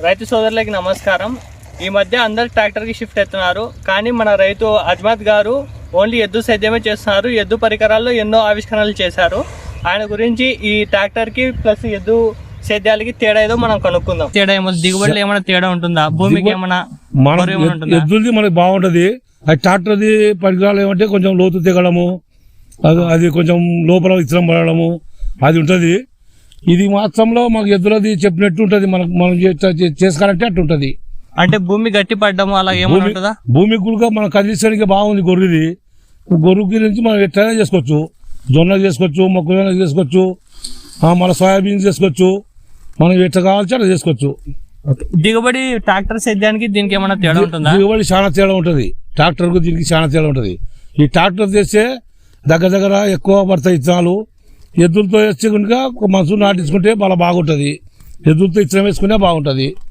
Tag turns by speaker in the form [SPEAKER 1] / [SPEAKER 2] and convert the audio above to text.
[SPEAKER 1] రైతు సోదరులకి నమస్కారం. ఈ మధ్య అందరు ట్రాక్టర్కి షిఫ్ట్ అవుతున్నారు, కానీ మన రైతు అజ్మత్ గారు ఓన్లీ ఎద్దు సేద్యమే చేస్తున్నారు. ఎద్దు పరికరాల్లో ఎన్నో ఆవిష్కరణలు చేశారు. ఆయన గురించి ఈ ట్రాక్టర్కి ప్లస్ ఎద్దు సేద్యాలకి తేడా ఏదో మనం కనుక్కుందాం. తేడా ఏమో దిగుబడిలో ఏమైనా తేడా ఉంటుందా? భూమికి ఏమైనా
[SPEAKER 2] ఎద్దులది మనకి బాగుంటది. అది ట్రాక్టర్ది పరికరాలు ఏమంటే కొంచెం లోతు దిగడము, అది కొంచెం లోపల విత్తనం పడడము అది ఉంటది. ఇది మాత్రంలో మాకు ఎద్దులది చెప్పినట్టు ఉంటది. మనం చేసుకోవాలంటే అట్టు ఉంటది.
[SPEAKER 1] అంటే భూమి గట్టి పడ్డము అలా ఏమంటుందా?
[SPEAKER 2] భూమి కూడా మనం కదిలించడానికి బాగుంది. గొర్రెది గొర్రె గురించి మనం ఎట్లయినా చేసుకోవచ్చు. జొన్న చేసుకోవచ్చు, మొక్కజొన్న చేసుకోవచ్చు, మన సోయాబీన్ చేసుకోవచ్చు. మనం ఎట్లా కావాల్సి అట్లా చేసుకోవచ్చు.
[SPEAKER 1] దిగుబడి ట్రాక్టర్ సేద్యానికి దీనికి ఏమైనా తేడా ఉంటుందా?
[SPEAKER 2] దిగుబడి చాలా తేడా ఉంటది. ట్రాక్టర్ కు దీనికి చాలా తేడా ఉంటది. ఈ ట్రాక్టర్ చేస్తే దగ్గర ఎక్కువ పడతాయి ఇత్తనాలు. ఎద్దులతో వేస్తే కనుక మనసు నాటించుకుంటే బాగుంటది. ఎద్దులతో ఇత్తనం వేసుకుంటే బాగుంటది.